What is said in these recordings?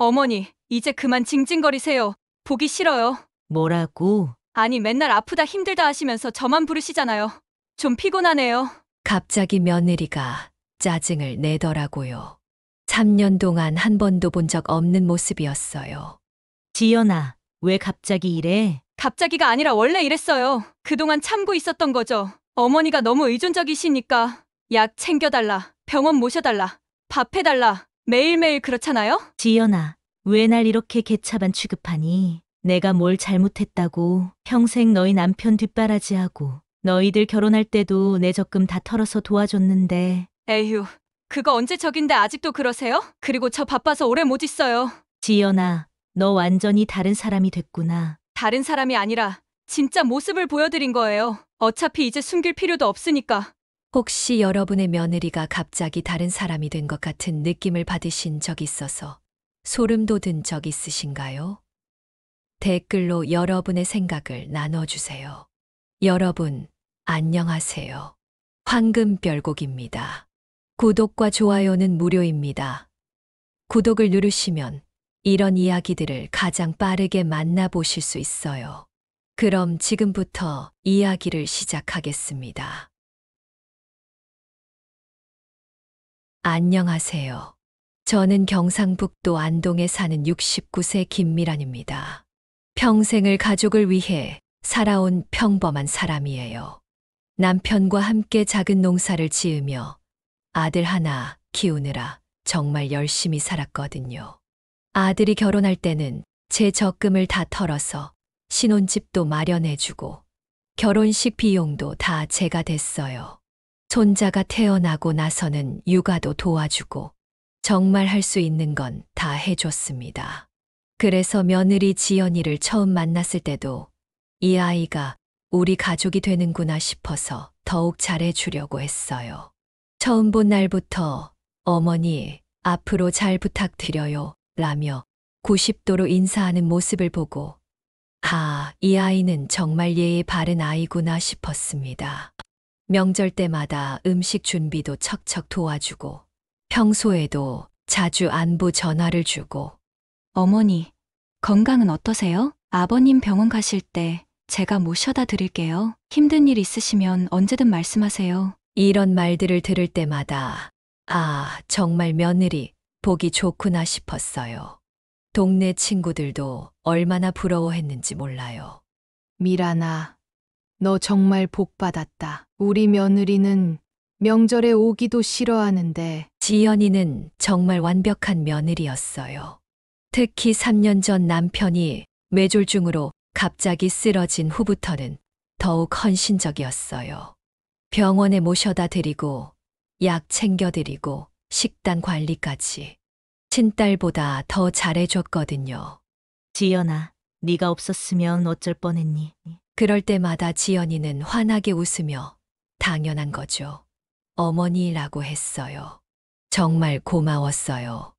어머니, 이제 그만 징징거리세요. 보기 싫어요. 뭐라고? 아니, 맨날 아프다 힘들다 하시면서 저만 부르시잖아요. 좀 피곤하네요. 갑자기 며느리가 짜증을 내더라고요. 3년 동안 한 번도 본 적 없는 모습이었어요. 지연아, 왜 갑자기 이래? 갑자기가 아니라 원래 이랬어요. 그동안 참고 있었던 거죠. 어머니가 너무 의존적이시니까 약 챙겨달라, 병원 모셔달라, 밥 해달라, 매일매일 그렇잖아요? 지연아, 왜 날 이렇게 개차반 취급하니? 내가 뭘 잘못했다고 평생 너희 남편 뒷바라지하고 너희들 결혼할 때도 내 적금 다 털어서 도와줬는데. 에휴, 그거 언제 적인데 아직도 그러세요? 그리고 저 바빠서 오래 못 있어요. 지연아, 너 완전히 다른 사람이 됐구나. 다른 사람이 아니라 진짜 모습을 보여드린 거예요. 어차피 이제 숨길 필요도 없으니까. 혹시 여러분의 며느리가 갑자기 다른 사람이 된 것 같은 느낌을 받으신 적 있어서 소름 돋은 적 있으신가요? 댓글로 여러분의 생각을 나눠주세요. 여러분, 안녕하세요. 황금별곡입니다. 구독과 좋아요는 무료입니다. 구독을 누르시면 이런 이야기들을 가장 빠르게 만나보실 수 있어요. 그럼 지금부터 이야기를 시작하겠습니다. 안녕하세요. 저는 경상북도 안동에 사는 69세 김미란입니다. 평생을 가족을 위해 살아온 평범한 사람이에요. 남편과 함께 작은 농사를 지으며 아들 하나 키우느라 정말 열심히 살았거든요. 아들이 결혼할 때는 제 적금을 다 털어서 신혼집도 마련해주고 결혼식 비용도 다 제가 댔어요. 손자가 태어나고 나서는 육아도 도와주고 정말 할 수 있는 건 다 해줬습니다. 그래서 며느리 지연이를 처음 만났을 때도 이 아이가 우리 가족이 되는구나 싶어서 더욱 잘해주려고 했어요. 처음 본 날부터 어머니, 앞으로 잘 부탁드려요 라며 90도로 인사하는 모습을 보고 이 아이는 정말 예의 바른 아이구나 싶었습니다. 명절 때마다 음식 준비도 척척 도와주고 평소에도 자주 안부 전화를 주고 어머니, 건강은 어떠세요? 아버님 병원 가실 때 제가 모셔다 드릴게요. 힘든 일 있으시면 언제든 말씀하세요. 이런 말들을 들을 때마다 정말 며느리 보기 좋구나 싶었어요. 동네 친구들도 얼마나 부러워했는지 몰라요. 미란아, 너 정말 복 받았다. 우리 며느리는 명절에 오기도 싫어하는데 지연이는 정말 완벽한 며느리였어요. 특히 3년 전 남편이 뇌졸중으로 갑자기 쓰러진 후부터는 더욱 헌신적이었어요. 병원에 모셔다 드리고 약 챙겨드리고 식단 관리까지 친딸보다 더 잘해줬거든요. 지연아, 네가 없었으면 어쩔 뻔했니? 그럴 때마다 지연이는 환하게 웃으며 당연한 거죠. 어머니라고 했어요. 정말 고마웠어요.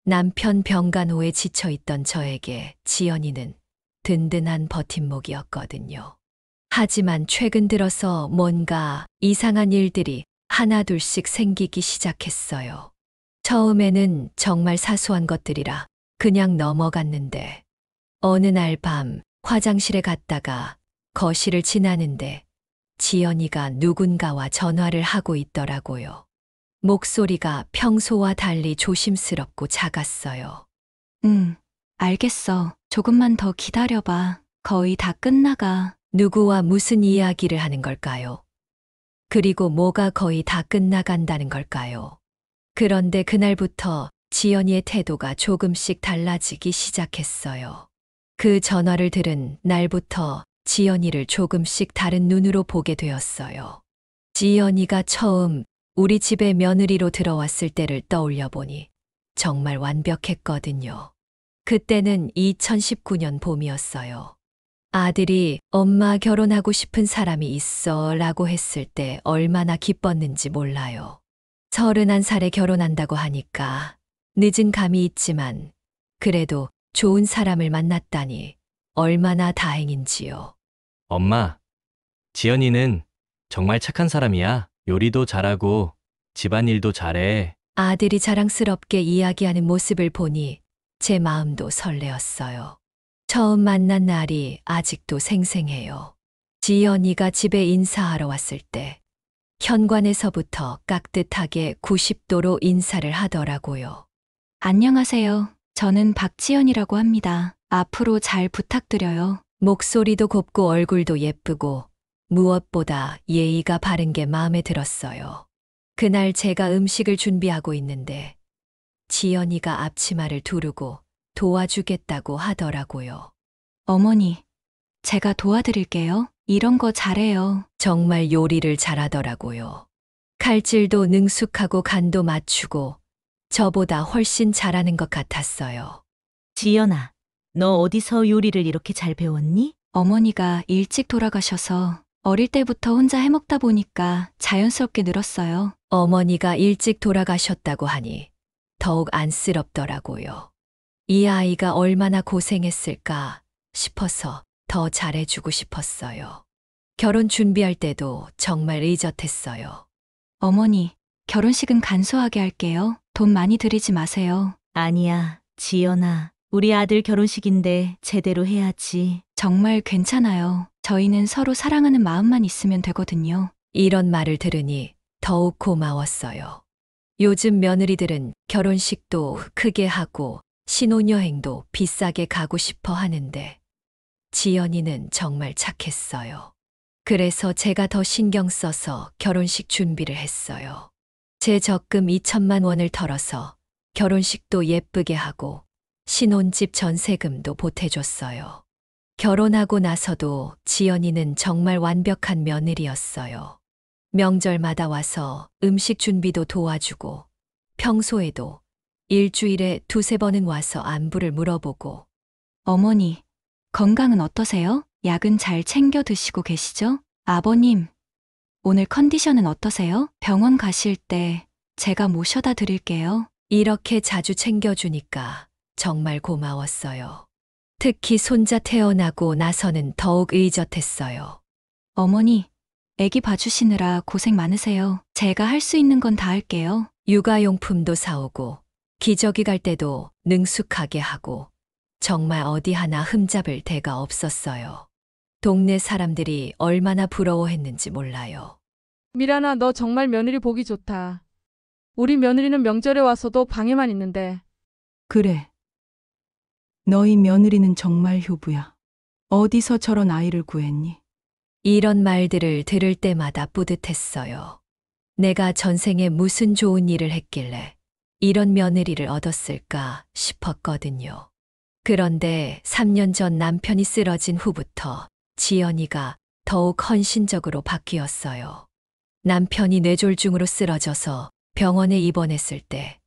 남편 병간호에 지쳐있던 저에게 지연이는 든든한 버팀목이었거든요. 하지만 최근 들어서 뭔가 이상한 일들이 하나둘씩 생기기 시작했어요. 처음에는 정말 사소한 것들이라 그냥 넘어갔는데 어느 날 밤 화장실에 갔다가 거실을 지나는데 지연이가 누군가와 전화를 하고 있더라고요. 목소리가 평소와 달리 조심스럽고 작았어요. 알겠어. 조금만 더 기다려봐. 거의 다 끝나가. 누구와 무슨 이야기를 하는 걸까요? 그리고 뭐가 거의 다 끝나간다는 걸까요? 그런데 그날부터 지연이의 태도가 조금씩 달라지기 시작했어요. 그 전화를 들은 날부터 지연이를 조금씩 다른 눈으로 보게 되었어요. 지연이가 처음 우리 집에 며느리로 들어왔을 때를 떠올려 보니 정말 완벽했거든요. 그때는 2019년 봄이었어요. 아들이 엄마 결혼하고 싶은 사람이 있어 라고 했을 때 얼마나 기뻤는지 몰라요. 31살에 결혼한다고 하니까 늦은 감이 있지만 그래도 좋은 사람을 만났다니 얼마나 다행인지요. 엄마, 지연이는 정말 착한 사람이야. 요리도 잘하고 집안일도 잘해. 아들이 자랑스럽게 이야기하는 모습을 보니 제 마음도 설레었어요. 처음 만난 날이 아직도 생생해요. 지연이가 집에 인사하러 왔을 때 현관에서부터 깍듯하게 90도로 인사를 하더라고요. 안녕하세요. 저는 박지연이라고 합니다. 앞으로 잘 부탁드려요. 목소리도 곱고 얼굴도 예쁘고 무엇보다 예의가 바른 게 마음에 들었어요. 그날 제가 음식을 준비하고 있는데 지연이가 앞치마를 두르고 도와주겠다고 하더라고요. 어머니, 제가 도와드릴게요. 이런 거 잘해요. 정말 요리를 잘하더라고요. 칼질도 능숙하고 간도 맞추고 저보다 훨씬 잘하는 것 같았어요. 지연아, 너 어디서 요리를 이렇게 잘 배웠니? 어머니가 일찍 돌아가셔서 어릴 때부터 혼자 해먹다 보니까 자연스럽게 늘었어요. 어머니가 일찍 돌아가셨다고 하니 더욱 안쓰럽더라고요. 이 아이가 얼마나 고생했을까 싶어서 더 잘해주고 싶었어요. 결혼 준비할 때도 정말 의젓했어요. 어머니, 결혼식은 간소하게 할게요. 돈 많이 들이지 마세요. 아니야, 지연아. 우리 아들 결혼식인데 제대로 해야지. 정말 괜찮아요. 저희는 서로 사랑하는 마음만 있으면 되거든요. 이런 말을 들으니 더욱 고마웠어요. 요즘 며느리들은 결혼식도 크게 하고 신혼여행도 비싸게 가고 싶어 하는데 지연이는 정말 착했어요. 그래서 제가 더 신경 써서 결혼식 준비를 했어요. 제 적금 2천만 원을 털어서 결혼식도 예쁘게 하고 신혼집 전세금도 보태줬어요. 결혼하고 나서도 지연이는 정말 완벽한 며느리였어요. 명절마다 와서 음식 준비도 도와주고 평소에도 일주일에 2~3번은 와서 안부를 물어보고 어머니, 건강은 어떠세요? 약은 잘 챙겨 드시고 계시죠? 아버님, 오늘 컨디션은 어떠세요? 병원 가실 때 제가 모셔다 드릴게요. 이렇게 자주 챙겨주니까 정말 고마웠어요. 특히 손자 태어나고 나서는 더욱 의젓했어요. 어머니, 아기 봐주시느라 고생 많으세요. 제가 할 수 있는 건 다 할게요. 육아용품도 사오고 기저귀 갈 때도 능숙하게 하고 정말 어디 하나 흠잡을 데가 없었어요. 동네 사람들이 얼마나 부러워했는지 몰라요. 미란아, 너 정말 며느리 보기 좋다. 우리 며느리는 명절에 와서도 방에만 있는데. 그래. 너희 며느리는 정말 효부야. 어디서 저런 아이를 구했니? 이런 말들을 들을 때마다 뿌듯했어요. 내가 전생에 무슨 좋은 일을 했길래 이런 며느리를 얻었을까 싶었거든요. 그런데 3년 전 남편이 쓰러진 후부터 지연이가 더욱 헌신적으로 바뀌었어요. 남편이 뇌졸중으로 쓰러져서 병원에 입원했을 때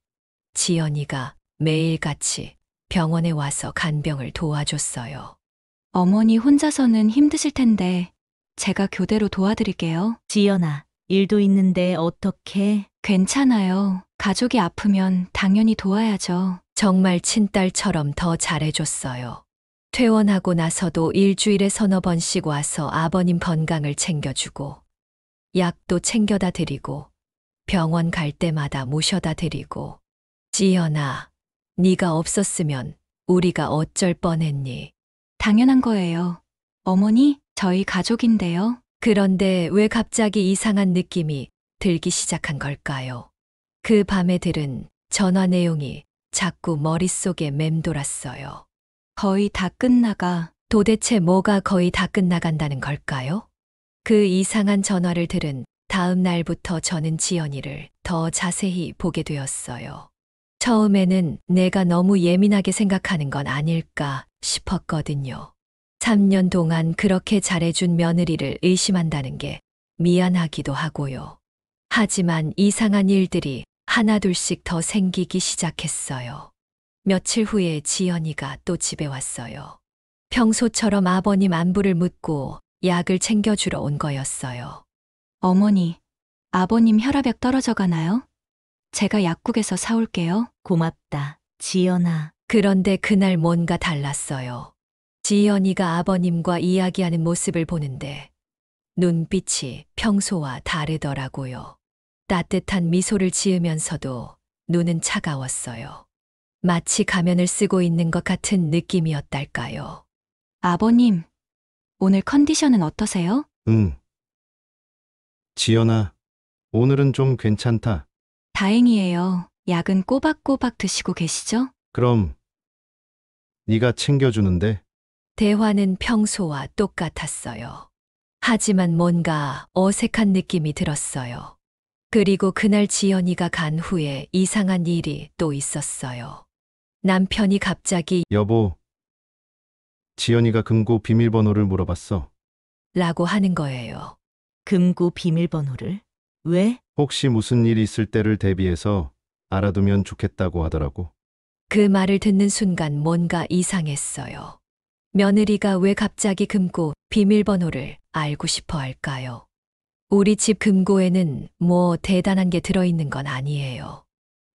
지연이가 매일같이 병원에 와서 간병을 도와줬어요. 어머니 혼자서는 힘드실 텐데 제가 교대로 도와드릴게요. 지연아, 일도 있는데 어떻게? 괜찮아요. 가족이 아프면 당연히 도와야죠. 정말 친딸처럼 더 잘해줬어요. 퇴원하고 나서도 일주일에 3~4번씩 와서 아버님 건강을 챙겨주고 약도 챙겨다 드리고 병원 갈 때마다 모셔다 드리고 지연아, 네가 없었으면 우리가 어쩔 뻔했니? 당연한 거예요. 어머니, 저희 가족인데요. 그런데 왜 갑자기 이상한 느낌이 들기 시작한 걸까요? 그 밤에 들은 전화 내용이 자꾸 머릿속에 맴돌았어요. 거의 다 끝나가. 도대체 뭐가 거의 다 끝나간다는 걸까요? 그 이상한 전화를 들은 다음 날부터 저는 지연이를 더 자세히 보게 되었어요. 처음에는 내가 너무 예민하게 생각하는 건 아닐까 싶었거든요. 3년 동안 그렇게 잘해준 며느리를 의심한다는 게 미안하기도 하고요. 하지만 이상한 일들이 하나둘씩 더 생기기 시작했어요. 며칠 후에 지연이가 또 집에 왔어요. 평소처럼 아버님 안부를 묻고 약을 챙겨주러 온 거였어요. 어머니, 아버님 혈압약 떨어져 가나요? 제가 약국에서 사올게요. 고맙다, 지연아. 그런데 그날 뭔가 달랐어요. 지연이가 아버님과 이야기하는 모습을 보는데 눈빛이 평소와 다르더라고요. 따뜻한 미소를 지으면서도 눈은 차가웠어요. 마치 가면을 쓰고 있는 것 같은 느낌이었달까요. 아버님, 오늘 컨디션은 어떠세요? 응. 지연아, 오늘은 좀 괜찮다. 다행이에요. 약은 꼬박꼬박 드시고 계시죠? 그럼 네가 챙겨주는데 대화는 평소와 똑같았어요. 하지만 뭔가 어색한 느낌이 들었어요. 그리고 그날 지연이가 간 후에 이상한 일이 또 있었어요. 남편이 갑자기 여보, 지연이가 금고 비밀번호를 물어봤어. 라고 하는 거예요. 금고 비밀번호를? 왜? 혹시 무슨 일 있을 때를 대비해서 알아두면 좋겠다고 하더라고. 그 말을 듣는 순간 뭔가 이상했어요. 며느리가 왜 갑자기 금고 비밀번호를 알고 싶어 할까요? 우리 집 금고에는 뭐 대단한 게 들어있는 건 아니에요.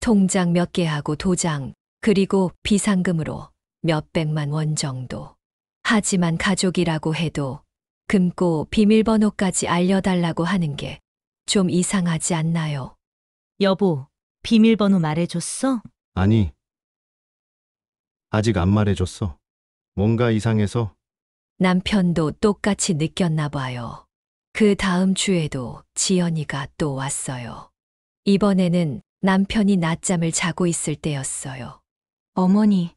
통장 몇 개하고 도장, 그리고 비상금으로 몇백만 원 정도. 하지만 가족이라고 해도 금고 비밀번호까지 알려달라고 하는 게 좀 이상하지 않나요? 여보, 비밀번호 말해줬어? 아니, 아직 안 말해줬어. 뭔가 이상해서. 남편도 똑같이 느꼈나 봐요. 그 다음 주에도 지연이가 또 왔어요. 이번에는 남편이 낮잠을 자고 있을 때였어요. 어머니,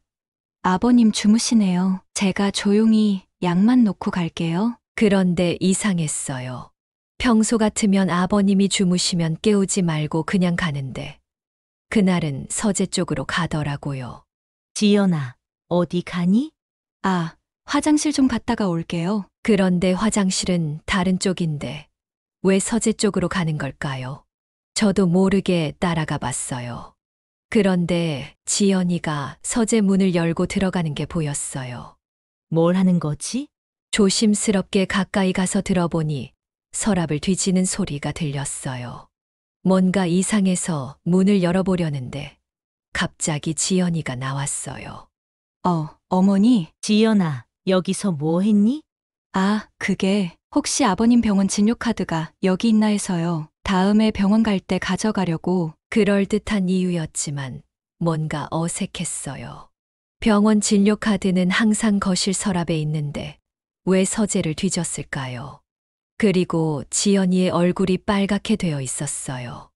아버님 주무시네요. 제가 조용히 약만 놓고 갈게요. 그런데 이상했어요. 평소 같으면 아버님이 주무시면 깨우지 말고 그냥 가는데 그날은 서재 쪽으로 가더라고요. 지연아, 어디 가니? 아, 화장실 좀 갔다가 올게요. 그런데 화장실은 다른 쪽인데 왜 서재 쪽으로 가는 걸까요? 저도 모르게 따라가 봤어요. 그런데 지연이가 서재 문을 열고 들어가는 게 보였어요. 뭘 하는 거지? 조심스럽게 가까이 가서 들어보니 서랍을 뒤지는 소리가 들렸어요. 뭔가 이상해서 문을 열어보려는데 갑자기 지연이가 나왔어요. 어머니. 지연아, 여기서 뭐 했니? 아, 그게 혹시 아버님 병원 진료카드가 여기 있나 해서요. 다음에 병원 갈 때 가져가려고. 그럴듯한 이유였지만 뭔가 어색했어요. 병원 진료카드는 항상 거실 서랍에 있는데 왜 서재를 뒤졌을까요? 그리고 지연이의 얼굴이 빨갛게 되어 있었어요.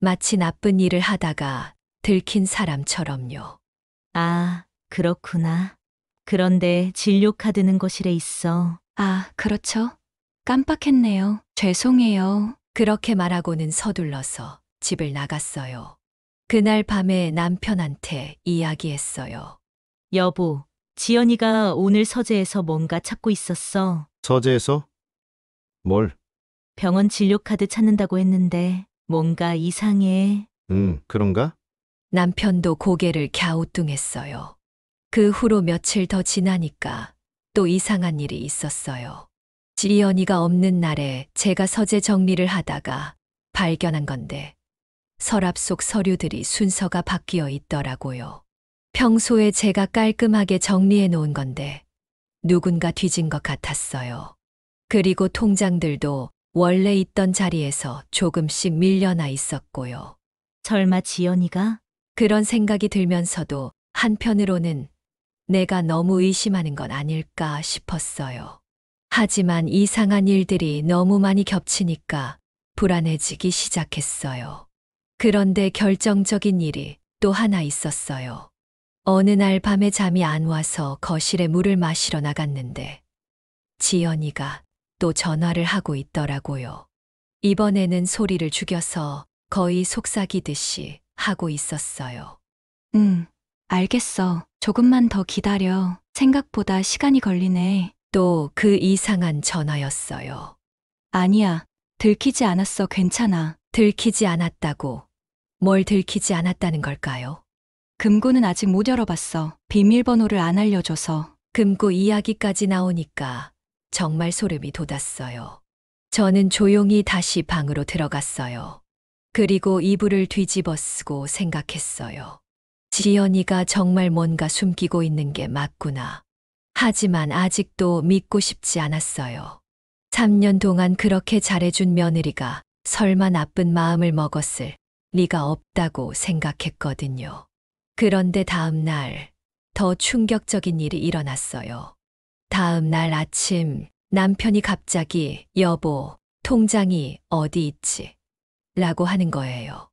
마치 나쁜 일을 하다가 들킨 사람처럼요. 아, 그렇구나. 그런데 진료카드는 거실에 있어. 아, 그렇죠. 깜빡했네요. 죄송해요. 그렇게 말하고는 서둘러서 집을 나갔어요. 그날 밤에 남편한테 이야기했어요. 여보, 지연이가 오늘 서재에서 뭔가 찾고 있었어. 서재에서? 뭘? 병원 진료카드 찾는다고 했는데 뭔가 이상해. 그런가? 남편도 고개를 갸우뚱했어요. 그 후로 며칠 더 지나니까 또 이상한 일이 있었어요. 지연이가 없는 날에 제가 서재 정리를 하다가 발견한 건데 서랍 속 서류들이 순서가 바뀌어 있더라고요. 평소에 제가 깔끔하게 정리해 놓은 건데 누군가 뒤진 것 같았어요. 그리고 통장들도 원래 있던 자리에서 조금씩 밀려나 있었고요. 설마 지연이가? 그런 생각이 들면서도 한편으로는 내가 너무 의심하는 건 아닐까 싶었어요. 하지만 이상한 일들이 너무 많이 겹치니까 불안해지기 시작했어요. 그런데 결정적인 일이 또 하나 있었어요. 어느 날 밤에 잠이 안 와서 거실에 물을 마시러 나갔는데 지연이가 또 전화를 하고 있더라고요. 이번에는 소리를 죽여서 거의 속삭이듯이 하고 있었어요. 알겠어. 조금만 더 기다려. 생각보다 시간이 걸리네. 또 그 이상한 전화였어요. 아니야. 들키지 않았어. 괜찮아. 들키지 않았다고. 뭘 들키지 않았다는 걸까요? 금고는 아직 못 열어봤어. 비밀번호를 안 알려줘서. 금고 이야기까지 나오니까 정말 소름이 돋았어요. 저는 조용히 다시 방으로 들어갔어요. 그리고 이불을 뒤집어 쓰고 생각했어요. 지연이가 정말 뭔가 숨기고 있는 게 맞구나. 하지만 아직도 믿고 싶지 않았어요. 3년 동안 그렇게 잘해준 며느리가 설마 나쁜 마음을 먹었을 리가 없다고 생각했거든요. 그런데 다음 날 더 충격적인 일이 일어났어요. 다음 날 아침 남편이 갑자기 여보, 통장이 어디 있지? 라고 하는 거예요.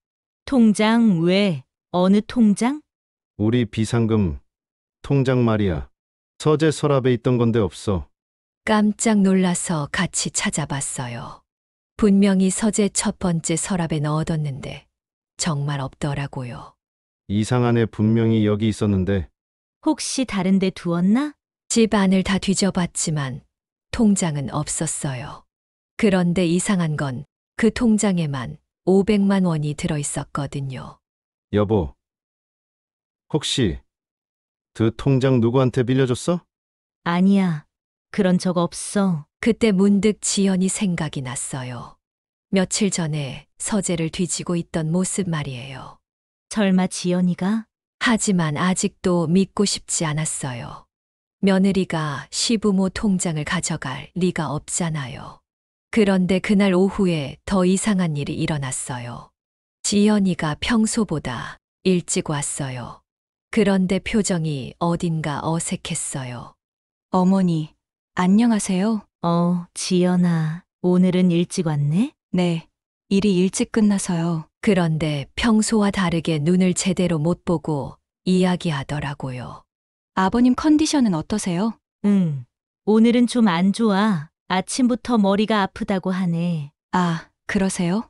통장 왜? 어느 통장? 우리 비상금 통장 말이야. 서재 서랍에 있던 건데 없어. 깜짝 놀라서 같이 찾아봤어요. 분명히 서재 첫 번째 서랍에 넣어뒀는데 정말 없더라고요. 이상 안에 분명히 여기 있었는데 혹시 다른 데 두었나? 집 안을 다 뒤져봤지만 통장은 없었어요. 그런데 이상한 건 그 통장에만 500만 원이 들어있었거든요. 여보, 혹시 그 통장 누구한테 빌려줬어? 아니야. 그런 적 없어. 그때 문득 지연이 생각이 났어요. 며칠 전에 서재를 뒤지고 있던 모습 말이에요. 설마 지연이가? 하지만 아직도 믿고 싶지 않았어요. 며느리가 시부모 통장을 가져갈 리가 없잖아요. 그런데 그날 오후에 더 이상한 일이 일어났어요. 지연이가 평소보다 일찍 왔어요. 그런데 표정이 어딘가 어색했어요. 어머니, 안녕하세요. 지연아. 오늘은 일찍 왔네? 네, 일이 일찍 끝나서요. 그런데 평소와 다르게 눈을 제대로 못 보고 이야기하더라고요. 아버님 컨디션은 어떠세요? 응. 오늘은 좀 안 좋아. 아침부터 머리가 아프다고 하네. 아, 그러세요?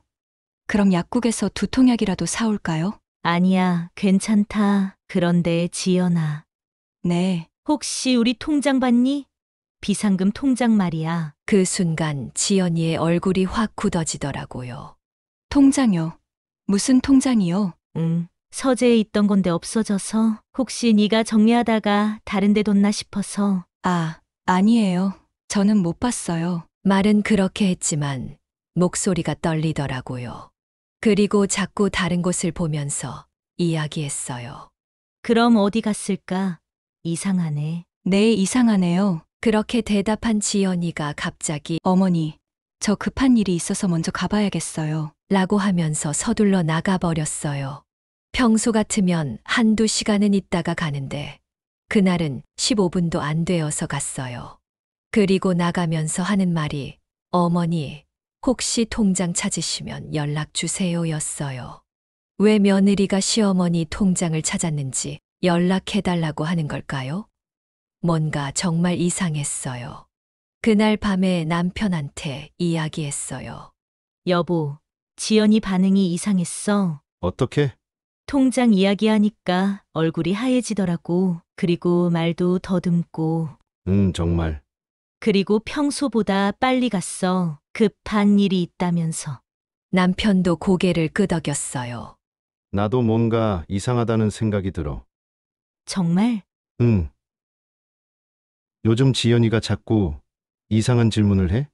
그럼 약국에서 두통약이라도 사올까요? 아니야, 괜찮다. 그런데 지연아. 네, 혹시 우리 통장 봤니? 비상금 통장 말이야. 그 순간 지연이의 얼굴이 확 굳어지더라고요. 통장요. 무슨 통장이요? 응. 서재에 있던 건데 없어져서 혹시 네가 정리하다가 다른 데 뒀나 싶어서. 아, 아니에요. 저는 못 봤어요. 말은 그렇게 했지만 목소리가 떨리더라고요. 그리고 자꾸 다른 곳을 보면서 이야기했어요. 그럼 어디 갔을까? 이상하네. 네, 이상하네요. 그렇게 대답한 지연이가 갑자기 어머니, 저 급한 일이 있어서 먼저 가봐야겠어요. 라고 하면서 서둘러 나가버렸어요. 평소 같으면 한두 시간은 있다가 가는데 그날은 15분도 안 되어서 갔어요. 그리고 나가면서 하는 말이 어머니, 혹시 통장 찾으시면 연락 주세요 였어요. 왜 며느리가 시어머니 통장을 찾았는지 연락해달라고 하는 걸까요? 뭔가 정말 이상했어요. 그날 밤에 남편한테 이야기했어요. 여보, 지연이 반응이 이상했어. 어떻게? 통장 이야기하니까 얼굴이 하얘지더라고. 그리고 말도 더듬고. 정말. 그리고 평소보다 빨리 갔어. 급한 일이 있다면서. 남편도 고개를 끄덕였어요. 나도 뭔가 이상하다는 생각이 들어. 정말? 응. 요즘 지연이가 자꾸 이상한 질문을 해?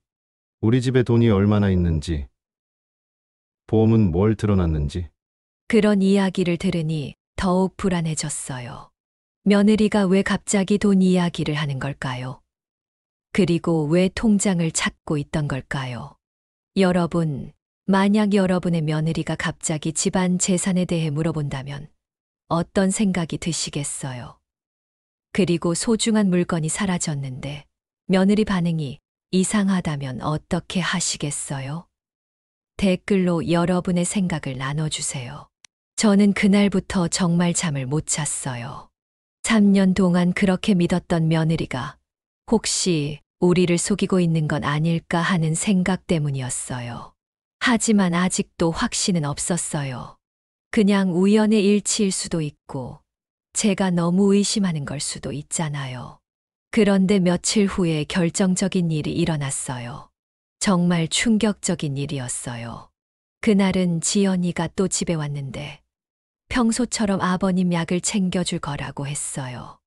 우리 집에 돈이 얼마나 있는지, 보험은 뭘 들어놨는지. 그런 이야기를 들으니 더욱 불안해졌어요. 며느리가 왜 갑자기 돈 이야기를 하는 걸까요? 그리고 왜 통장을 찾고 있던 걸까요? 여러분, 만약 여러분의 며느리가 갑자기 집안 재산에 대해 물어본다면 어떤 생각이 드시겠어요? 그리고 소중한 물건이 사라졌는데 며느리 반응이 이상하다면 어떻게 하시겠어요? 댓글로 여러분의 생각을 나눠주세요. 저는 그날부터 정말 잠을 못 잤어요. 3년 동안 그렇게 믿었던 며느리가 혹시 우리를 속이고 있는 건 아닐까 하는 생각 때문이었어요. 하지만 아직도 확신은 없었어요. 그냥 우연의 일치일 수도 있고 제가 너무 의심하는 걸 수도 있잖아요. 그런데 며칠 후에 결정적인 일이 일어났어요. 정말 충격적인 일이었어요. 그날은 지연이가 또 집에 왔는데 평소처럼 아버님 약을 챙겨줄 거라고 했어요.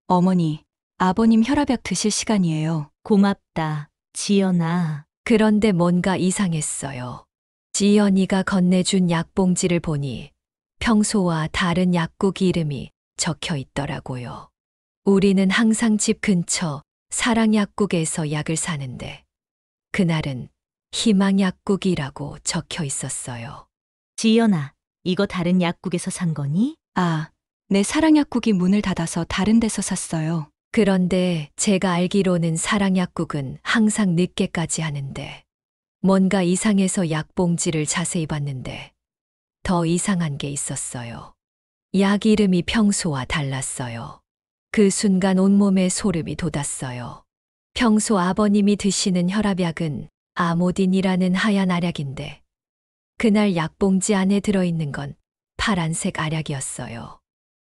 어머니, 아버님 혈압약 드실 시간이에요. 고맙다. 지연아. 그런데 뭔가 이상했어요. 지연이가 건네준 약봉지를 보니 평소와 다른 약국 이름이 적혀 있더라고요. 우리는 항상 집 근처 사랑약국에서 약을 사는데 그날은 희망약국이라고 적혀 있었어요. 지연아, 이거 다른 약국에서 산 거니? 아, 내 사랑약국이 문을 닫아서 다른 데서 샀어요. 그런데 제가 알기로는 사랑약국은 항상 늦게까지 하는데 뭔가 이상해서 약봉지를 자세히 봤는데 더 이상한 게 있었어요. 약 이름이 평소와 달랐어요. 그 순간 온몸에 소름이 돋았어요. 평소 아버님이 드시는 혈압약은 아모딘이라는 하얀 알약인데 그날 약봉지 안에 들어있는 건 파란색 알약이었어요.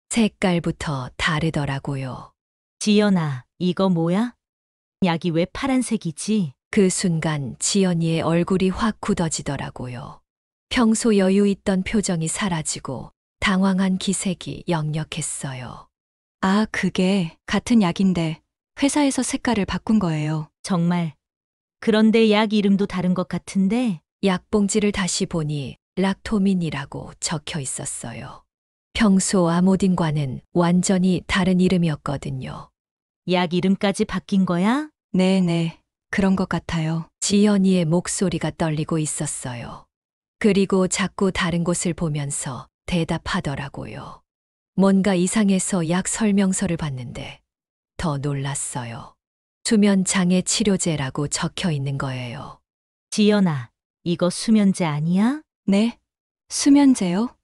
색깔부터 다르더라고요. 지연아, 이거 뭐야? 약이 왜 파란색이지? 그 순간 지연이의 얼굴이 확 굳어지더라고요. 평소 여유 있던 표정이 사라지고 당황한 기색이 역력했어요. 아, 그게 같은 약인데 회사에서 색깔을 바꾼 거예요. 정말. 그런데 약 이름도 다른 것 같은데? 약봉지를 다시 보니 락토민이라고 적혀 있었어요. 평소 아모딘과는 완전히 다른 이름이었거든요. 약 이름까지 바뀐 거야? 네네. 그런 것 같아요. 지연이의 목소리가 떨리고 있었어요. 그리고 자꾸 다른 곳을 보면서 대답하더라고요. 뭔가 이상해서 약 설명서를 봤는데 더 놀랐어요. 수면 장애 치료제라고 적혀 있는 거예요. 지연아, 이거 수면제 아니야? 네? 수면제요?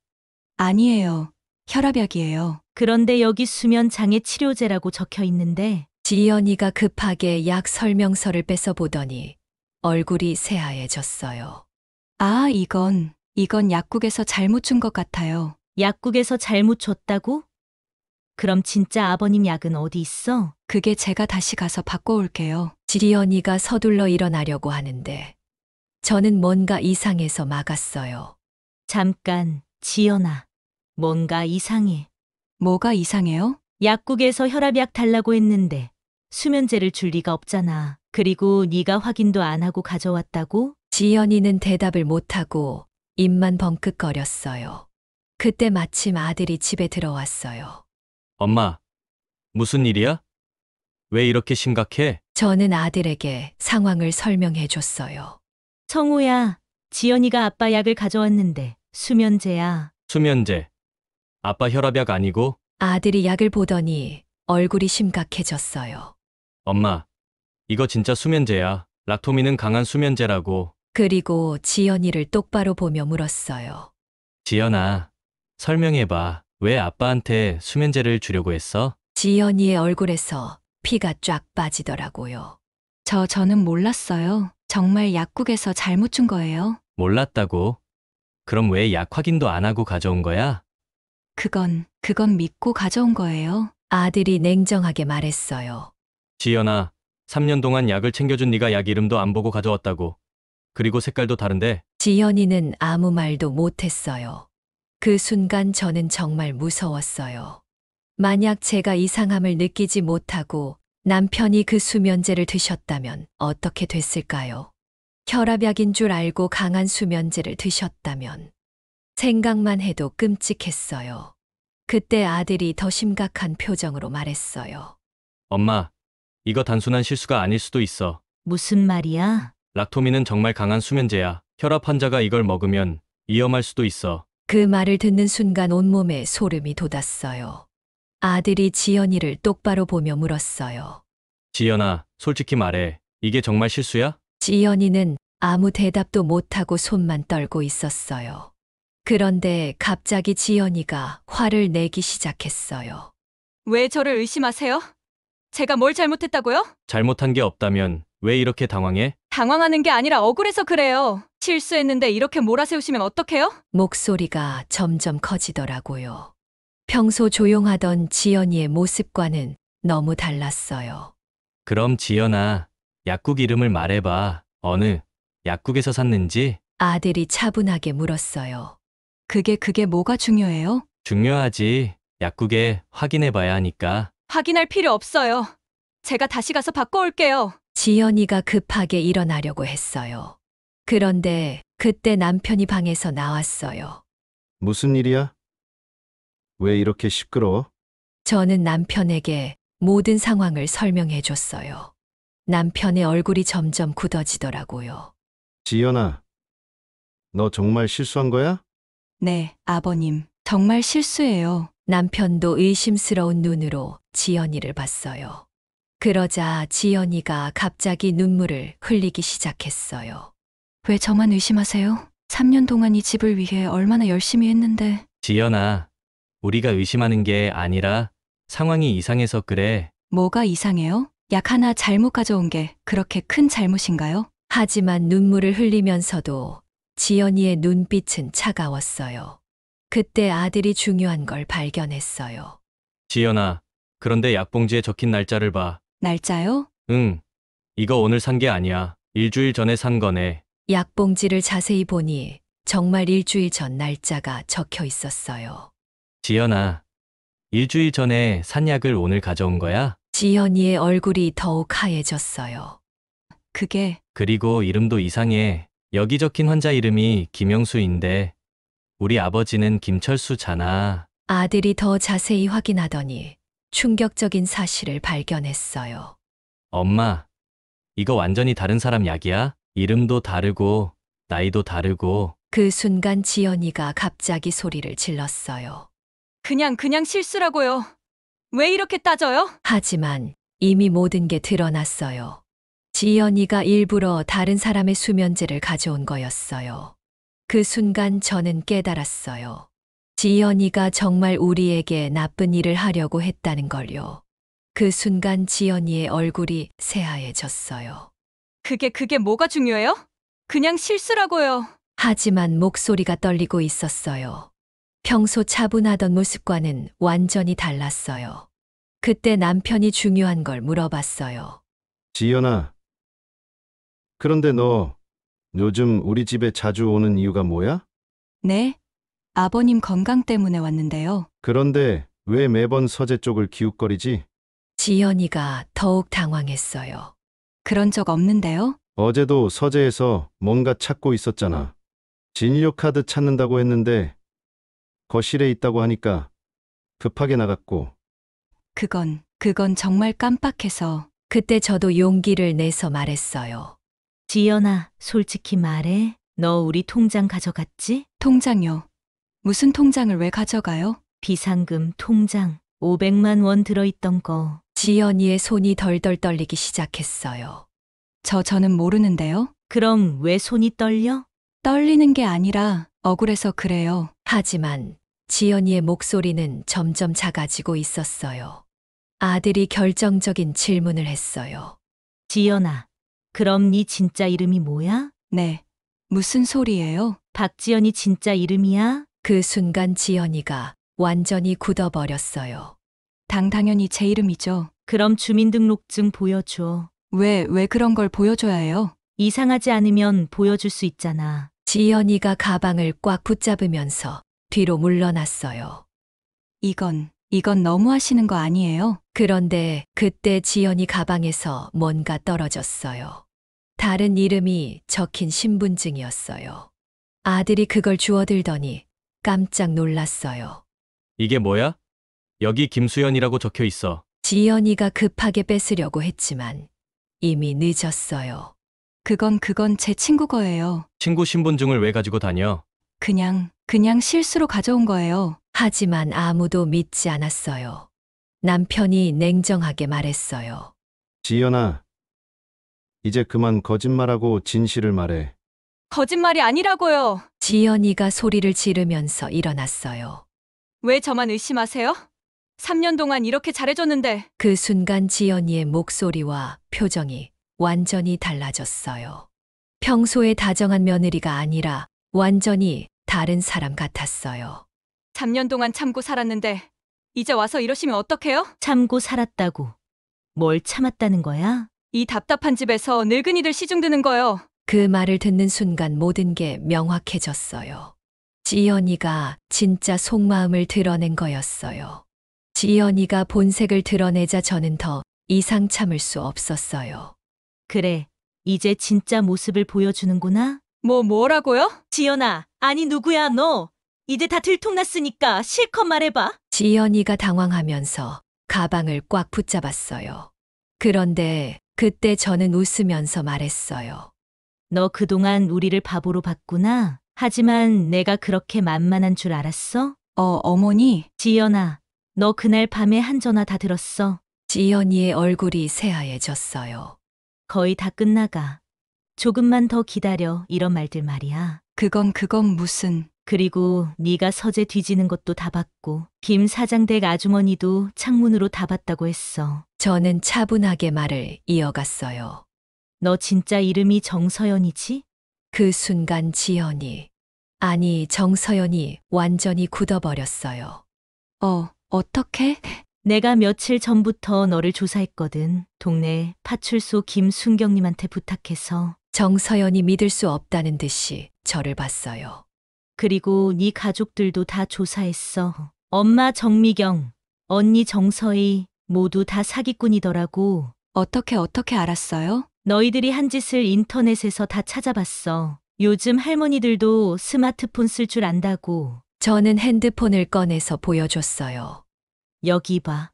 아니에요. 혈압약이에요. 그런데 여기 수면 장애 치료제라고 적혀 있는데 지연이가 급하게 약 설명서를 뺏어 보더니 얼굴이 새하얘졌어요. 아, 이건 약국에서 잘못 준 것 같아요. 약국에서 잘못 줬다고? 그럼 진짜 아버님 약은 어디 있어? 그게 제가 다시 가서 바꿔올게요. 지연이가 서둘러 일어나려고 하는데 저는 뭔가 이상해서 막았어요. 잠깐, 지연아. 뭔가 이상해. 뭐가 이상해요? 약국에서 혈압약 달라고 했는데 수면제를 줄 리가 없잖아. 그리고 네가 확인도 안 하고 가져왔다고? 지연이는 대답을 못하고 입만 벙긋거렸어요. 그때 마침 아들이 집에 들어왔어요. 엄마, 무슨 일이야? 왜 이렇게 심각해? 저는 아들에게 상황을 설명해 줬어요. 성우야, 지연이가 아빠 약을 가져왔는데 수면제야. 수면제. 아빠 혈압약 아니고? 아들이 약을 보더니 얼굴이 심각해졌어요. 엄마, 이거 진짜 수면제야. 락토민은 강한 수면제라고. 그리고 지연이를 똑바로 보며 물었어요. 지연아, 설명해봐. 왜 아빠한테 수면제를 주려고 했어? 지연이의 얼굴에서 피가 쫙 빠지더라고요. 저는 몰랐어요. 정말 약국에서 잘못 준 거예요. 몰랐다고? 그럼 왜 약 확인도 안 하고 가져온 거야? 그건 믿고 가져온 거예요. 아들이 냉정하게 말했어요. 지연아, 3년 동안 약을 챙겨준 네가 약 이름도 안 보고 가져왔다고. 그리고 색깔도 다른데 지연이는 아무 말도 못했어요. 그 순간 저는 정말 무서웠어요. 만약 제가 이상함을 느끼지 못하고 남편이 그 수면제를 드셨다면 어떻게 됐을까요? 혈압약인 줄 알고 강한 수면제를 드셨다면 생각만 해도 끔찍했어요. 그때 아들이 더 심각한 표정으로 말했어요. 엄마, 이거 단순한 실수가 아닐 수도 있어. 무슨 말이야? 락토민은 정말 강한 수면제야. 혈압 환자가 이걸 먹으면 위험할 수도 있어. 그 말을 듣는 순간 온몸에 소름이 돋았어요. 아들이 지연이를 똑바로 보며 물었어요. 지연아, 솔직히 말해. 이게 정말 실수야? 지연이는 아무 대답도 못하고 손만 떨고 있었어요. 그런데 갑자기 지연이가 화를 내기 시작했어요. 왜 저를 의심하세요? 제가 뭘 잘못했다고요? 잘못한 게 없다면 왜 이렇게 당황해? 당황하는 게 아니라 억울해서 그래요. 실수했는데 이렇게 몰아세우시면 어떡해요? 목소리가 점점 커지더라고요. 평소 조용하던 지연이의 모습과는 너무 달랐어요. 그럼 지연아, 약국 이름을 말해봐. 어느 약국에서 샀는지? 아들이 차분하게 물었어요. 그게 뭐가 중요해요? 중요하지. 약국에 확인해봐야 하니까. 확인할 필요 없어요. 제가 다시 가서 바꿔올게요. 지연이가 급하게 일어나려고 했어요. 그런데 그때 남편이 방에서 나왔어요. 무슨 일이야? 왜 이렇게 시끄러워? 저는 남편에게 모든 상황을 설명해 줬어요. 남편의 얼굴이 점점 굳어지더라고요. 지연아, 너 정말 실수한 거야? 네, 아버님. 정말 실수예요. 남편도 의심스러운 눈으로 지연이를 봤어요. 그러자 지연이가 갑자기 눈물을 흘리기 시작했어요. 왜 저만 의심하세요? 3년 동안 이 집을 위해 얼마나 열심히 했는데. 지연아, 우리가 의심하는 게 아니라 상황이 이상해서 그래. 뭐가 이상해요? 약 하나 잘못 가져온 게 그렇게 큰 잘못인가요? 하지만 눈물을 흘리면서도 지연이의 눈빛은 차가웠어요. 그때 아들이 중요한 걸 발견했어요. 지연아, 그런데 약봉지에 적힌 날짜를 봐. 날짜요? 응, 이거 오늘 산 게 아니야. 일주일 전에 산 거네. 약봉지를 자세히 보니 정말 일주일 전 날짜가 적혀 있었어요. 지연아, 일주일 전에 산 약을 오늘 가져온 거야? 지연이의 얼굴이 더욱 하얘졌어요. 그게 그리고 이름도 이상해. 여기 적힌 환자 이름이 김영수인데 우리 아버지는 김철수잖아. 아들이 더 자세히 확인하더니 충격적인 사실을 발견했어요. 엄마, 이거 완전히 다른 사람 약이야? 이름도 다르고 나이도 다르고. 그 순간 지연이가 갑자기 소리를 질렀어요. 그냥 실수라고요. 왜 이렇게 따져요? 하지만 이미 모든 게 드러났어요. 지연이가 일부러 다른 사람의 수면제를 가져온 거였어요. 그 순간 저는 깨달았어요. 지연이가 정말 우리에게 나쁜 일을 하려고 했다는 걸요. 그 순간 지연이의 얼굴이 새하얘졌어요. 그게 뭐가 중요해요? 그냥 실수라고요. 하지만 목소리가 떨리고 있었어요. 평소 차분하던 모습과는 완전히 달랐어요. 그때 남편이 중요한 걸 물어봤어요. 지연아, 그런데 너 요즘 우리 집에 자주 오는 이유가 뭐야? 네, 아버님 건강 때문에 왔는데요. 그런데 왜 매번 서재 쪽을 기웃거리지? 지연이가 더욱 당황했어요. 그런 적 없는데요. 어제도 서재에서 뭔가 찾고 있었잖아. 진료 카드 찾는다고 했는데 거실에 있다고 하니까 급하게 나갔고. 그건 정말 깜빡해서. 그때 저도 용기를 내서 말했어요. 지연아, 솔직히 말해. 너 우리 통장 가져갔지? 통장요. 무슨 통장을 왜 가져가요? 비상금 통장 500만 원 들어있던 거. 지연이의 손이 덜덜 떨리기 시작했어요. 저는 모르는데요. 그럼 왜 손이 떨려? 떨리는 게 아니라 억울해서 그래요. 하지만 지연이의 목소리는 점점 작아지고 있었어요. 아들이 결정적인 질문을 했어요. 지연아, 그럼 네 진짜 이름이 뭐야? 네. 무슨 소리예요? 박지연이 진짜 이름이야? 그 순간 지연이가 완전히 굳어버렸어요. 당연히 제 이름이죠. 그럼 주민등록증 보여줘. 왜 그런 걸 보여줘야 해요? 이상하지 않으면 보여줄 수 있잖아. 지연이가 가방을 꽉 붙잡으면서 뒤로 물러났어요. 이건 너무 하시는 거 아니에요? 그런데 그때 지연이 가방에서 뭔가 떨어졌어요. 다른 이름이 적힌 신분증이었어요. 아들이 그걸 주워들더니 깜짝 놀랐어요. 이게 뭐야? 여기 김수연이라고 적혀 있어. 지연이가 급하게 뺏으려고 했지만 이미 늦었어요. 그건 제 친구 거예요. 친구 신분증을 왜 가지고 다녀? 그냥 실수로 가져온 거예요. 하지만 아무도 믿지 않았어요. 남편이 냉정하게 말했어요. 지연아, 이제 그만 거짓말하고 진실을 말해. 거짓말이 아니라고요. 지연이가 소리를 지르면서 일어났어요. 왜 저만 의심하세요? 3년 동안 이렇게 잘해줬는데. 그 순간 지연이의 목소리와 표정이 완전히 달라졌어요. 평소에 다정한 며느리가 아니라 완전히 다른 사람 같았어요. 3년 동안 참고 살았는데 이제 와서 이러시면 어떡해요? 참고 살았다고. 뭘 참았다는 거야? 이 답답한 집에서 늙은이들 시중 드는 거요. 그 말을 듣는 순간 모든 게 명확해졌어요. 지연이가 진짜 속마음을 드러낸 거였어요. 지연이가 본색을 드러내자 저는 더 이상 참을 수 없었어요. 그래, 이제 진짜 모습을 보여주는구나? 뭐라고요? 지연아, 아니 누구야 너? 이제 다 들통났으니까 실컷 말해봐. 지연이가 당황하면서 가방을 꽉 붙잡았어요. 그런데 그때 저는 웃으면서 말했어요. 너 그동안 우리를 바보로 봤구나. 하지만 내가 그렇게 만만한 줄 알았어? 어머니, 지연아, 너 그날 밤에 한 전화 다 들었어? 지연이의 얼굴이 새하얘졌어요. 거의 다 끝나가. 조금만 더 기다려. 이런 말들 말이야. 그건 무슨, 그리고 네가 서재 뒤지는 것도 다 봤고 김 사장 댁 아주머니도 창문으로 다 봤다고 했어. 저는 차분하게 말을 이어갔어요. 너 진짜 이름이 정서연이지? 그 순간 지연이, 아니 정서연이 완전히 굳어버렸어요. 어떻게? 내가 며칠 전부터 너를 조사했거든. 동네 파출소 김순경님한테 부탁해서. 정서연이 믿을 수 없다는 듯이 저를 봤어요. 그리고 네 가족들도 다 조사했어. 엄마 정미경, 언니 정서희 모두 다 사기꾼이더라고. 어떻게 알았어요? 너희들이 한 짓을 인터넷에서 다 찾아봤어. 요즘 할머니들도 스마트폰 쓸 줄 안다고. 저는 핸드폰을 꺼내서 보여줬어요. 여기 봐.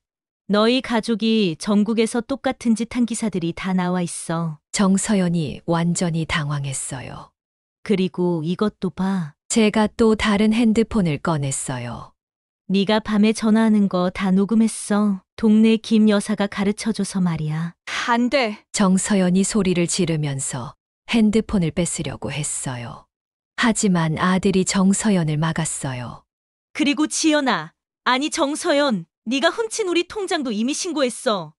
너희 가족이 전국에서 똑같은 짓 한 기사들이 다 나와 있어. 정서연이 완전히 당황했어요. 그리고 이것도 봐. 제가 또 다른 핸드폰을 꺼냈어요. 네가 밤에 전화하는 거 다 녹음했어. 동네 김 여사가 가르쳐줘서 말이야. 안 돼. 정서연이 소리를 지르면서 핸드폰을 뺏으려고 했어요. 하지만 아들이 정서연을 막았어요. 그리고 지연아, 아니 정서연, 네가 훔친 우리 통장도 이미 신고했어.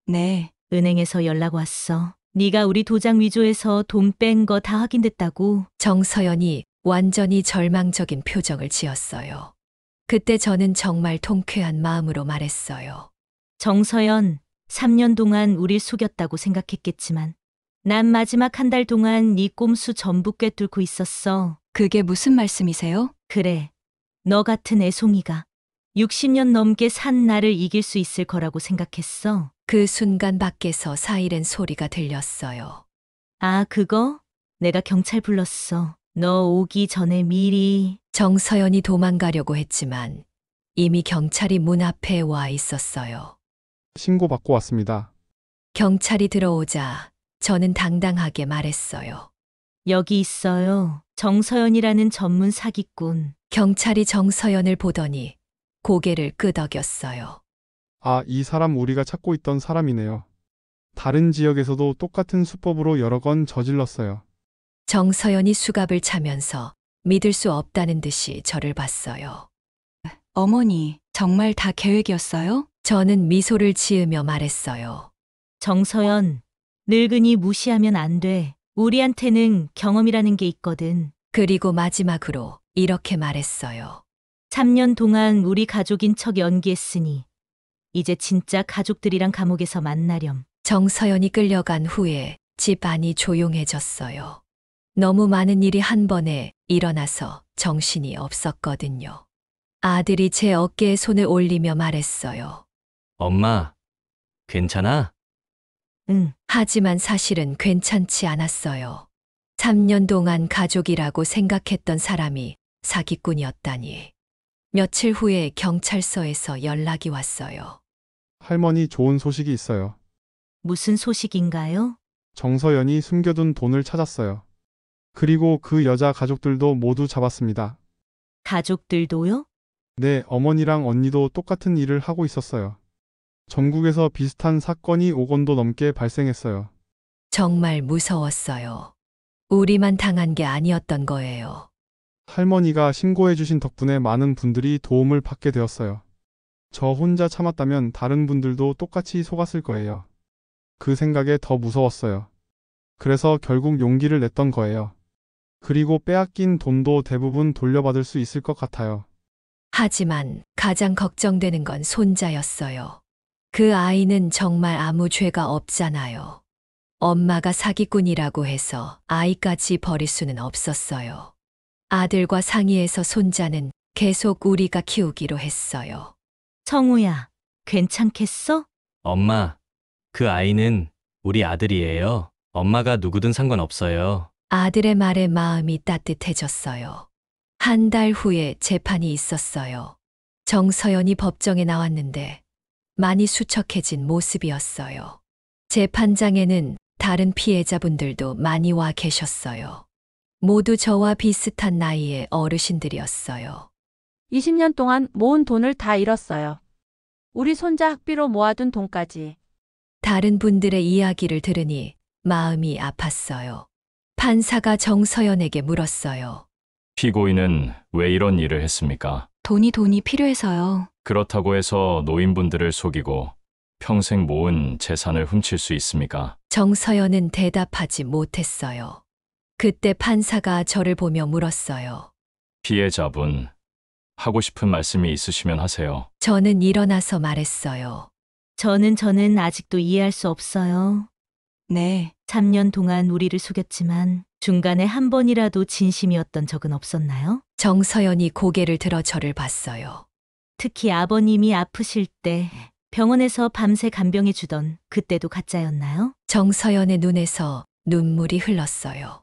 네. 은행에서 연락 왔어. 네가 우리 도장 위조해서 돈 뺀 거 다 확인됐다고. 정서연이 완전히 절망적인 표정을 지었어요. 그때 저는 정말 통쾌한 마음으로 말했어요. 정서연, 3년 동안 우릴 속였다고 생각했겠지만 난 마지막 한 달 동안 네 꼼수 전부 꿰뚫고 있었어. 그게 무슨 말씀이세요? 그래, 너 같은 애송이가 60년 넘게 산 나를 이길 수 있을 거라고 생각했어. 그 순간 밖에서 사이렌 소리가 들렸어요. 아, 그거? 내가 경찰 불렀어. 너 오기 전에 미리. 정서연이 도망가려고 했지만 이미 경찰이 문 앞에 와 있었어요. 신고받고 왔습니다. 경찰이 들어오자 저는 당당하게 말했어요. 여기 있어요. 정서연이라는 전문 사기꾼. 경찰이 정서연을 보더니 고개를 끄덕였어요. 아, 이 사람 우리가 찾고 있던 사람이네요. 다른 지역에서도 똑같은 수법으로 여러 건 저질렀어요. 정서연이 수갑을 차면서 믿을 수 없다는 듯이 저를 봤어요. 어머니, 정말 다 계획이었어요? 저는 미소를 지으며 말했어요. 정서연, 늙은이 무시하면 안 돼. 우리한테는 경험이라는 게 있거든. 그리고 마지막으로 이렇게 말했어요. 3년 동안 우리 가족인 척 연기했으니 이제 진짜 가족들이랑 감옥에서 만나렴. 정서연이 끌려간 후에 집 안이 조용해졌어요. 너무 많은 일이 한 번에 일어나서 정신이 없었거든요. 아들이 제 어깨에 손을 올리며 말했어요. 엄마, 괜찮아? 응. 하지만 사실은 괜찮지 않았어요. 3년 동안 가족이라고 생각했던 사람이 사기꾼이었다니. 며칠 후에 경찰서에서 연락이 왔어요. 할머니 좋은 소식이 있어요. 무슨 소식인가요? 정서연이 숨겨둔 돈을 찾았어요. 그리고 그 여자 가족들도 모두 잡았습니다. 가족들도요? 네, 어머니랑 언니도 똑같은 일을 하고 있었어요. 전국에서 비슷한 사건이 5건도 넘게 발생했어요. 정말 무서웠어요. 우리만 당한 게 아니었던 거예요. 할머니가 신고해 주신 덕분에 많은 분들이 도움을 받게 되었어요. 저 혼자 참았다면 다른 분들도 똑같이 속았을 거예요. 그 생각에 더 무서웠어요. 그래서 결국 용기를 냈던 거예요. 그리고 빼앗긴 돈도 대부분 돌려받을 수 있을 것 같아요. 하지만 가장 걱정되는 건 손자였어요. 그 아이는 정말 아무 죄가 없잖아요. 엄마가 사기꾼이라고 해서 아이까지 버릴 수는 없었어요. 아들과 상의해서 손자는 계속 우리가 키우기로 했어요. 성우야, 괜찮겠어? 엄마, 그 아이는 우리 아들이에요. 엄마가 누구든 상관없어요. 아들의 말에 마음이 따뜻해졌어요. 한 달 후에 재판이 있었어요. 정서연이 법정에 나왔는데 많이 수척해진 모습이었어요. 재판장에는 다른 피해자분들도 많이 와 계셨어요. 모두 저와 비슷한 나이의 어르신들이었어요. 20년 동안 모은 돈을 다 잃었어요. 우리 손자 학비로 모아둔 돈까지. 다른 분들의 이야기를 들으니 마음이 아팠어요. 판사가 정서연에게 물었어요. 피고인은 왜 이런 일을 했습니까? 돈이 필요해서요. 그렇다고 해서 노인분들을 속이고 평생 모은 재산을 훔칠 수 있습니까? 정서연은 대답하지 못했어요. 그때 판사가 저를 보며 물었어요. 피해자분, 하고 싶은 말씀이 있으시면 하세요. 저는 일어나서 말했어요. 저는 아직도 이해할 수 없어요. 네. 3년 동안 우리를 속였지만 중간에 한 번이라도 진심이었던 적은 없었나요? 정서연이 고개를 들어 저를 봤어요. 특히 아버님이 아프실 때 병원에서 밤새 간병해 주던 그때도 가짜였나요? 정서연의 눈에서 눈물이 흘렀어요.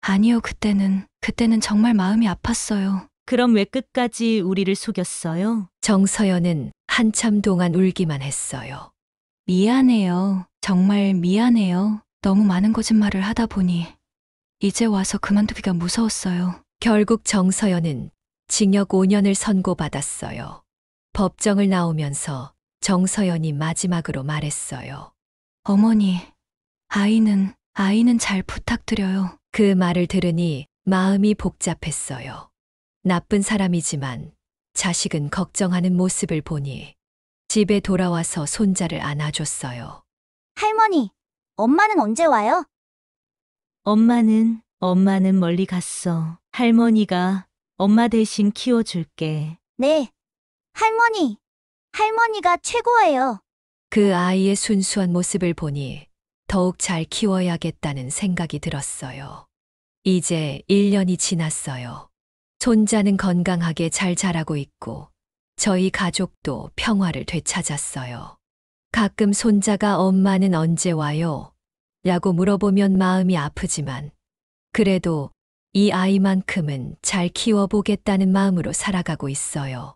아니요, 그때는 정말 마음이 아팠어요. 그럼 왜 끝까지 우리를 속였어요? 정서연은 한참 동안 울기만 했어요. 미안해요. 정말 미안해요. 너무 많은 거짓말을 하다 보니 이제 와서 그만두기가 무서웠어요. 결국 정서연은 징역 5년을 선고받았어요. 법정을 나오면서 정서연이 마지막으로 말했어요. 어머니, 아이는 잘 부탁드려요. 그 말을 들으니 마음이 복잡했어요. 나쁜 사람이지만 자식은 걱정하는 모습을 보니 집에 돌아와서 손자를 안아줬어요. 할머니, 엄마는 언제 와요? 엄마는 멀리 갔어. 할머니가 엄마 대신 키워줄게. 네. 할머니가 최고예요. 그 아이의 순수한 모습을 보니 더욱 잘 키워야겠다는 생각이 들었어요. 이제 1년이 지났어요. 손자는 건강하게 잘 자라고 있고 저희 가족도 평화를 되찾았어요. 가끔 손자가 엄마는 언제 와요? 라고 물어보면 마음이 아프지만 그래도 이 아이만큼은 잘 키워보겠다는 마음으로 살아가고 있어요.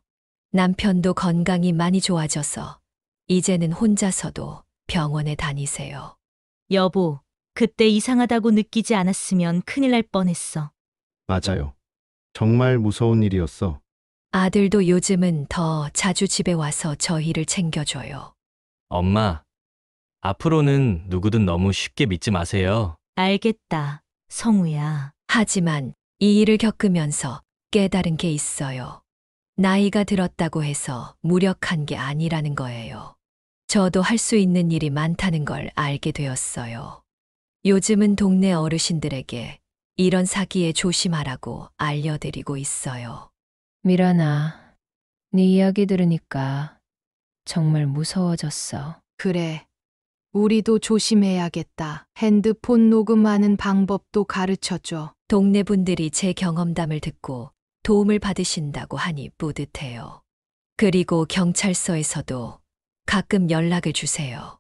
남편도 건강이 많이 좋아져서 이제는 혼자서도 병원에 다니세요. 여보, 그때 이상하다고 느끼지 않았으면 큰일 날 뻔했어. 맞아요. 정말 무서운 일이었어. 아들도 요즘은 더 자주 집에 와서 저희를 챙겨줘요. 엄마, 앞으로는 누구든 너무 쉽게 믿지 마세요. 알겠다, 성우야. 하지만 이 일을 겪으면서 깨달은 게 있어요. 나이가 들었다고 해서 무력한 게 아니라는 거예요. 저도 할 수 있는 일이 많다는 걸 알게 되었어요. 요즘은 동네 어르신들에게 이런 사기에 조심하라고 알려드리고 있어요. 미란아, 네 이야기 들으니까 정말 무서워졌어. 그래. 우리도 조심해야겠다. 핸드폰 녹음하는 방법도 가르쳐줘. 동네 분들이 제 경험담을 듣고 도움을 받으신다고 하니 뿌듯해요. 그리고 경찰서에서도 가끔 연락을 주세요.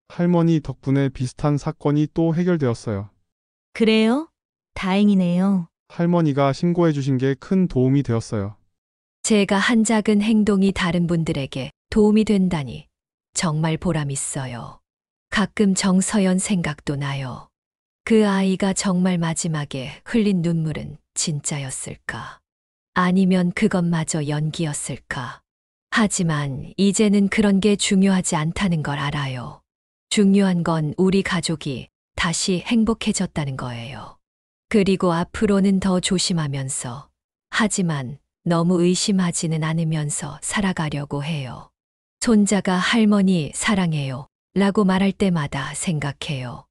할머니 덕분에 비슷한 사건이 또 해결되었어요. 그래요? 다행이네요. 할머니가 신고해 주신 게 큰 도움이 되었어요. 제가 한 작은 행동이 다른 분들에게 도움이 된다니 정말 보람 있어요. 가끔 정서연 생각도 나요. 그 아이가 정말 마지막에 흘린 눈물은 진짜였을까? 아니면 그것마저 연기였을까? 하지만 이제는 그런 게 중요하지 않다는 걸 알아요. 중요한 건 우리 가족이 다시 행복해졌다는 거예요. 그리고 앞으로는 더 조심하면서, 하지만 너무 의심하지는 않으면서 살아가려고 해요. 손자가 할머니 사랑해요 라고 말할 때마다 생각해요.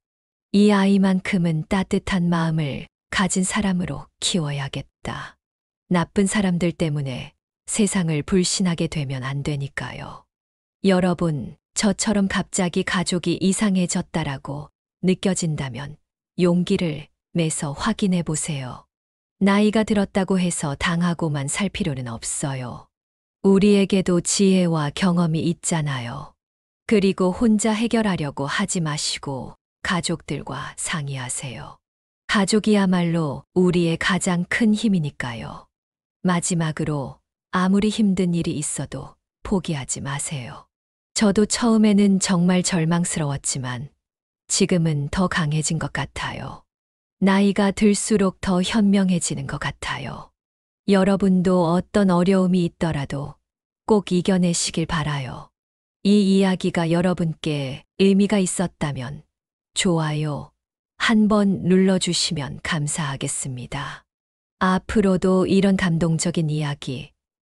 이 아이만큼은 따뜻한 마음을 가진 사람으로 키워야겠다. 나쁜 사람들 때문에 세상을 불신하게 되면 안 되니까요. 여러분, 저처럼 갑자기 가족이 이상해졌다라고 느껴진다면 용기를 내서 확인해 보세요. 나이가 들었다고 해서 당하고만 살 필요는 없어요. 우리에게도 지혜와 경험이 있잖아요. 그리고 혼자 해결하려고 하지 마시고 가족들과 상의하세요. 가족이야말로 우리의 가장 큰 힘이니까요. 마지막으로 아무리 힘든 일이 있어도 포기하지 마세요. 저도 처음에는 정말 절망스러웠지만 지금은 더 강해진 것 같아요. 나이가 들수록 더 현명해지는 것 같아요. 여러분도 어떤 어려움이 있더라도 꼭 이겨내시길 바라요. 이 이야기가 여러분께 의미가 있었다면 좋아요 한번 눌러주시면 감사하겠습니다. 앞으로도 이런 감동적인 이야기,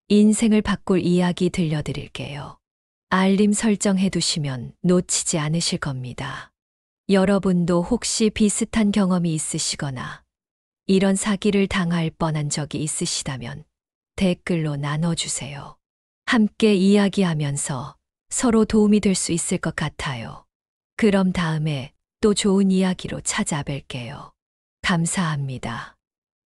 인생을 바꿀 이야기 들려드릴게요. 알림 설정해 두시면 놓치지 않으실 겁니다. 여러분도 혹시 비슷한 경험이 있으시거나 이런 사기를 당할 뻔한 적이 있으시다면 댓글로 나눠주세요. 함께 이야기하면서 서로 도움이 될 수 있을 것 같아요. 그럼 다음에 또 좋은 이야기로 찾아뵐게요. 감사합니다.